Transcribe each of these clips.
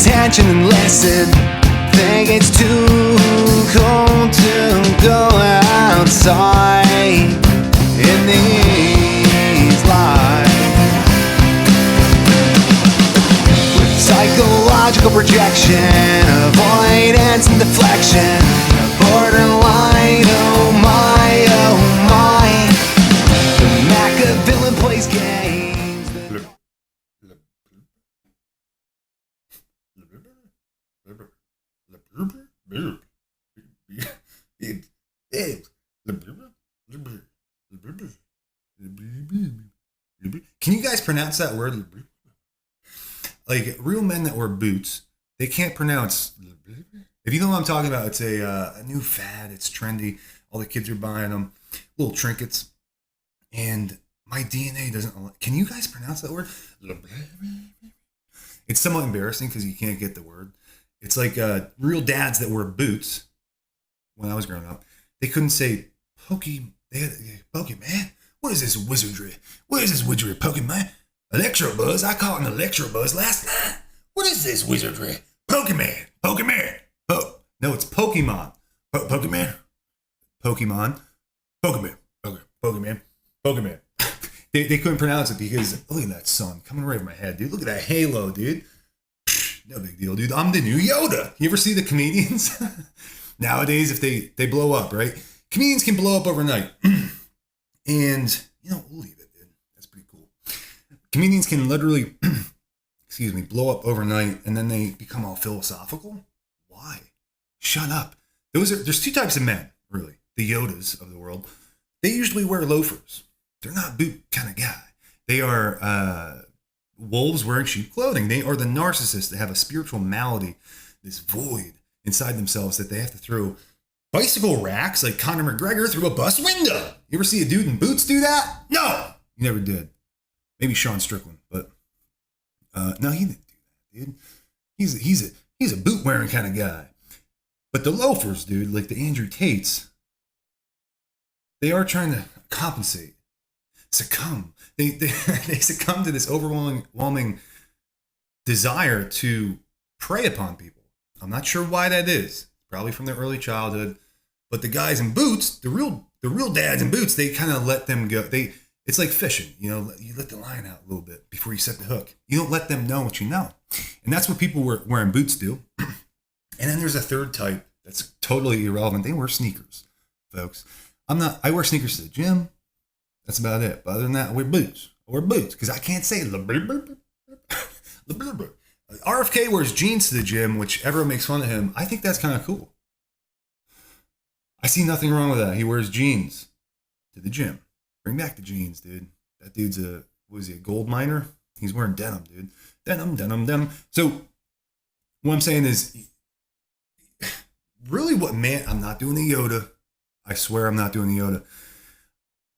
attention and listen. Think it's too cold to go outside in these lights. With psychological projection, avoidance and deflection, borderline, oh my, oh my. The Machiavellian plays games. Can you guys pronounce that word? Like real men that wear boots, they can't pronounce. If you know what I'm talking about, it's a new fad. It's trendy. All the kids are buying them, little trinkets. And my DNA doesn't. Can you guys pronounce that word? It's somewhat embarrassing because you can't get the word. It's like real dads that wear boots. When I was growing up, they couldn't say Pokemon. What is this wizardry? What is this wizardry, Pokemon? Electrobuzz. I caught an Electrobuzz last night. What is this wizardry? Pokemon. No, it's Pokemon. Pokemon. They couldn't pronounce it because look at that sun coming right over my head, dude. Look at that halo, dude. No big deal, dude. I'm the new Yoda. You ever see the comedians? Nowadays, if they blow up, right? Comedians can blow up overnight. And, we'll leave it, dude. That's pretty cool. Comedians can literally, blow up overnight and then they become all philosophical. Why? Shut up. There's two types of men, really. The Yodas of the world. They usually wear loafers. They're not boot kind of guy. They are wolves wearing sheep clothing. They are the narcissists that have a spiritual malady, this void inside themselves that they have to throw bicycle racks like Conor McGregor through a bus window. You ever see a dude in boots do that? No, you never did. Maybe Sean Strickland, but no, he didn't do that, dude. He's a boot wearing kind of guy. But the loafers, dude, like the Andrew Tates, they are trying to compensate, succumb. They succumb to this overwhelming desire to prey upon people. I'm not sure why that is. Probably from their early childhood. But the guys in boots, the real dads in boots, they kind of let them go. It's like fishing. You let the line out a little bit before you set the hook. You don't let them know what you know. And that's what people wearing boots do. And then there's a third type that's totally irrelevant. They wear sneakers, folks. I wear sneakers to the gym. That's about it. But other than that, I wear boots. Because I can't say RFK wears jeans to the gym, which everyone makes fun of him. I think that's kind of cool. I see nothing wrong with that. He wears jeans to the gym. Bring back the jeans, dude. That dude's a gold miner? He's wearing denim, dude. Denim. So what I'm saying is, really I'm not doing the Yoda. I swear I'm not doing the Yoda.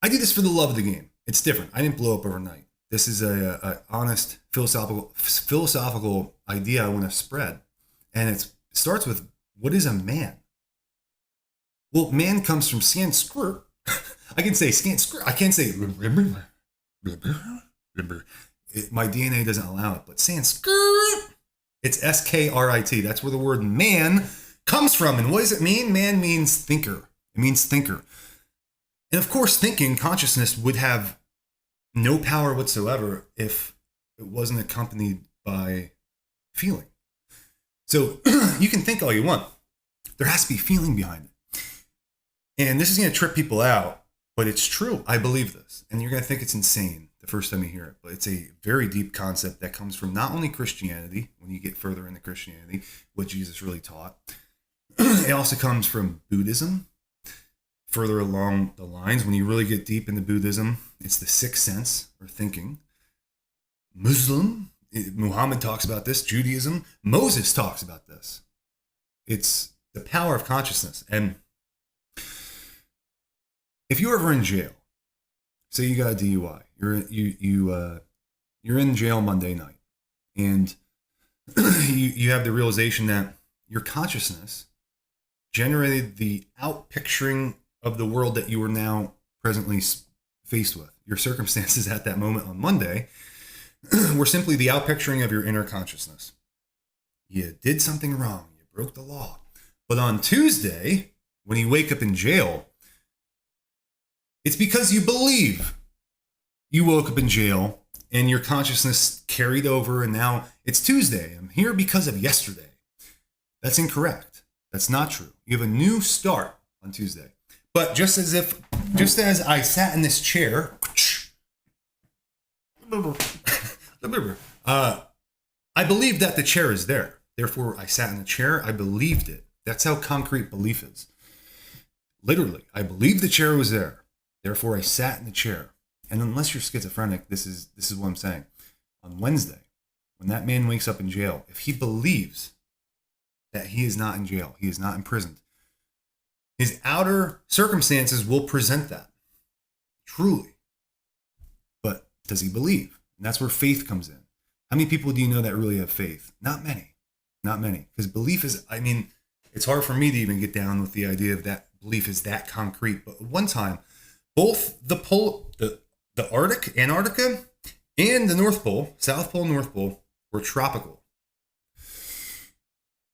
I do this for the love of the game. It's different. I didn't blow up overnight. This is a honest philosophical idea I want to spread. And it starts with, what is a man? Well, man comes from Sanskrit. I can say Sanskrit. I can't say my DNA doesn't allow it, but Sanskrit. It's S-K-R-I-T. That's where the word man comes from. And what does it mean? Man means thinker. It means thinker. And of course, thinking, consciousness would have no power whatsoever if it wasn't accompanied by feeling. So you can think all you want. There has to be feeling behind it. And this is going to trip people out, but it's true. I believe this. And you're going to think it's insane the first time you hear it. But it's a very deep concept that comes from not only Christianity, when you get further into Christianity, what Jesus really taught. It also comes from Buddhism. Further along the lines, when you really get deep into Buddhism, it's the sixth sense, or thinking. Muhammad talks about this. Judaism, Moses talks about this. It's the power of consciousness. And if you're ever in jail, say you got a DUI, you're in jail Monday night, and you have the realization that your consciousness generated the outpicturing of the world that you are now presently faced with. Your circumstances at that moment on Monday were simply the outpicturing of your inner consciousness. You did something wrong. You broke the law. But on Tuesday, when you wake up in jail, it's because you believe you woke up in jail and your consciousness carried over, and now it's Tuesday. I'm here because of yesterday. That's incorrect. That's not true. You have a new start on Tuesday. But just as I sat in this chair, I believed that the chair is there. Therefore, I sat in the chair. I believed it. That's how concrete belief is. Literally, I believed the chair was there. Therefore, I sat in the chair. And unless you're schizophrenic, this is what I'm saying. On Wednesday, when that man wakes up in jail, if he believes that he is not in jail, he is not imprisoned, his outer circumstances will present that. Truly. But does he believe? And that's where faith comes in. How many people do you know that really have faith? Not many. Not many. Because belief is, it's hard for me to even get down with the idea of that belief is that concrete. But one time, both the Arctic, Antarctica, and the North Pole, South Pole, North Pole, were tropical.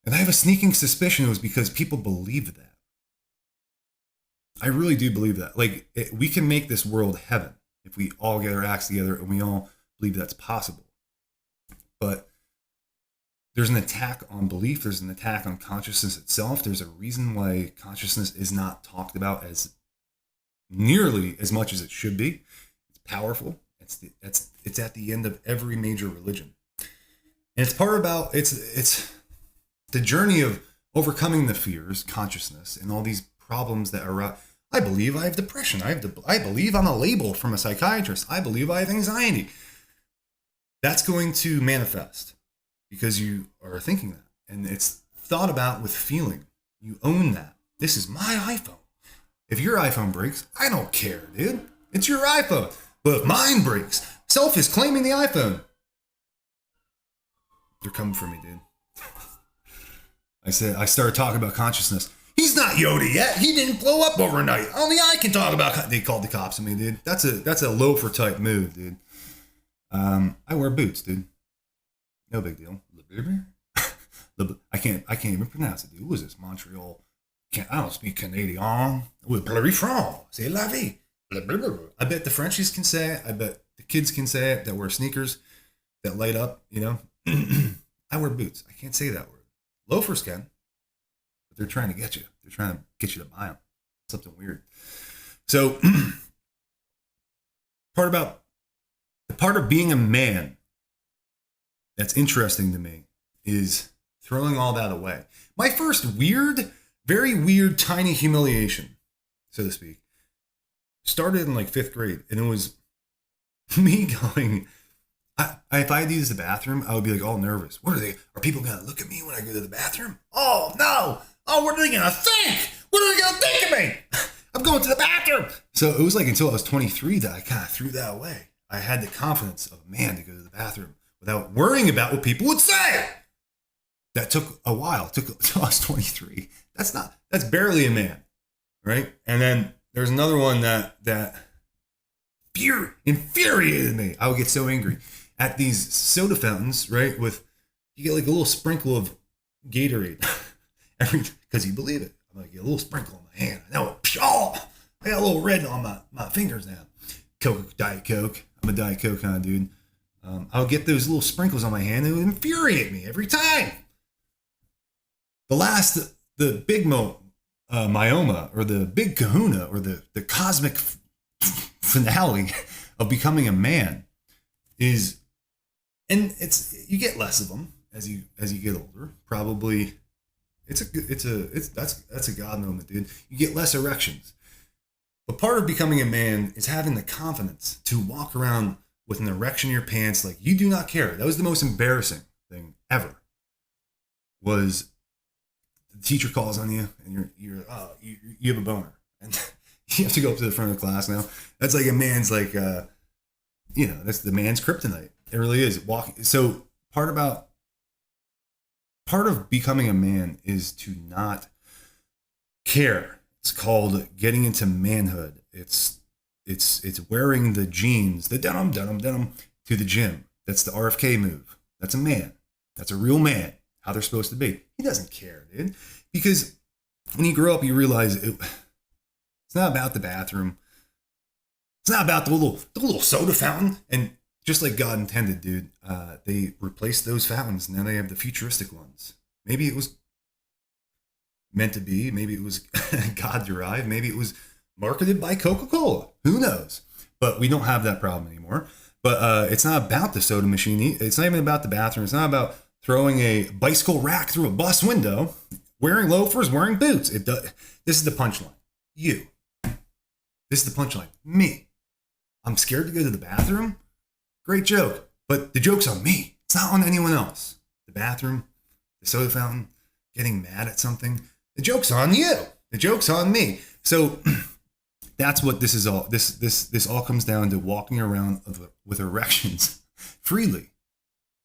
And I have a sneaking suspicion it was because people believed that. I really do believe that. We can make this world heaven if we all get our acts together and we all believe that's possible. But there's an attack on belief. There's an attack on consciousness itself. There's a reason why consciousness is not talked about as nearly as much as it should be. It's powerful. It's at the end of every major religion. And it's it's the journey of overcoming the fears, consciousness, and all these problems that are. I believe I have depression. I believe I'm a label from a psychiatrist. I believe I have anxiety. That's going to manifest because you are thinking that. And it's thought about with feeling. You own that. This is my iPhone. If your iPhone breaks, I don't care, dude. It's your iPhone. But if mine breaks, self is claiming the iPhone. They're coming for me, dude. I started talking about consciousness. He's not Yoda yet. He didn't blow up overnight. Only I can talk about. They called the cops on me, dude. That's a loafer type move, dude. I wear boots, dude. No big deal. I can't even pronounce it, dude. What is this? Montreal. I don't speak Canadian. With blurry franc. C'est la vie. I bet the Frenchies can say it. I bet the kids can say it that wear sneakers that light up, you know. I wear boots. I can't say that word. Loafers can. But they're trying to get you. They're trying to get you to buy them. Something weird. So, the part of being a man that's interesting to me is throwing all that away. My first very weird, tiny humiliation, so to speak, started in 5th grade. And it was me going, if I had to use the bathroom, I would be all nervous. Are people going to look at me when I go to the bathroom? Oh, no. Oh, what are they going to think? What are they going to think of me? I'm going to the bathroom. So it was until I was 23 that I kind of threw that away. I had the confidence of a man to go to the bathroom without worrying about what people would say. That took a while. It took until I was 23. That's barely a man, right? And then there's another one that infuriated me. I would get so angry at these soda fountains, right? You get a little sprinkle of Gatorade because you believe it. I'm a little sprinkle on my hand. I know it. I got a little red on my fingers now. Diet Coke. I'm a Diet Coke kind of dude. I would get those little sprinkles on my hand. It would infuriate me every time. The big myoma, or the big kahuna, or the cosmic finale of becoming a man is, and you get less of them as you get older. Probably, that's a God moment, dude. You get less erections. But part of becoming a man is having the confidence to walk around with an erection in your pants like you do not care. That was the most embarrassing thing ever. Was the teacher calls on you and you have a boner and you have to go up to the front of the class now. That's a man's that's the man's kryptonite. It really is. So part of becoming a man is to not care. It's called getting into manhood. It's wearing the jeans, the denim to the gym. That's the RFK move. That's a man. That's a real man. how they're supposed to be. He doesn't care, dude. Because when you grow up, you realize it's not about the bathroom. It's not about the little soda fountain. And just like God intended, dude, they replaced those fountains. Now they have the futuristic ones. Maybe it was meant to be. Maybe it was God derived. Maybe it was marketed by Coca-Cola. Who knows? But we don't have that problem anymore. But it's not about the soda machine. It's not even about the bathroom. It's not about throwing a bicycle rack through a bus window, wearing loafers, wearing boots. This is the punchline. You. This is the punchline. Me. I'm scared to go to the bathroom. Great joke. But the joke's on me. It's not on anyone else. The bathroom, the soda fountain, getting mad at something. The joke's on you. The joke's on me. So that's what this is all. This all comes down to walking around with erections freely.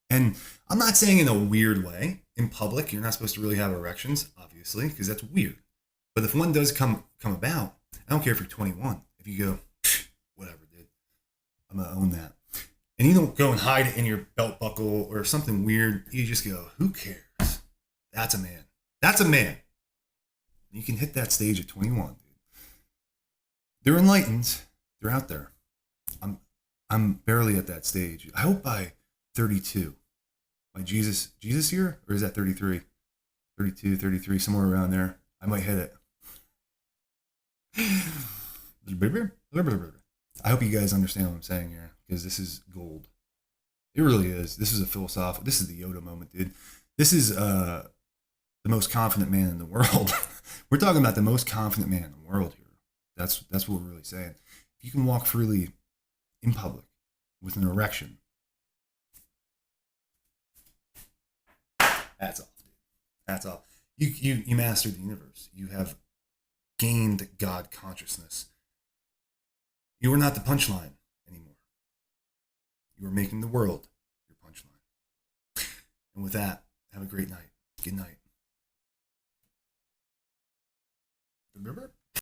And I'm not saying in a weird way. In public, you're not supposed to really have erections, obviously, because that's weird. But if one does come about, I don't care if you're 21. If you go, whatever, dude, I'm gonna own that. And you don't go and hide it in your belt buckle or something weird. You just go, who cares? That's a man. That's a man. You can hit that stage at 21, dude. They're enlightened. They're out there. I'm barely at that stage. I hope by 32. By Jesus year? Or is that 33? 32, 33, somewhere around there. I might hit it. I hope you guys understand what I'm saying here, because this is gold. It really is. This is a philosophical. This is the Yoda moment, dude. This is the most confident man in the world. We're talking about the most confident man in the world here. That's what we're really saying. If you can walk freely in public with an erection, that's all, dude. That's all. You mastered the universe. You have gained God consciousness. You are not the punchline anymore. You are making the world your punchline. And with that, have a great night. Good night. Remember?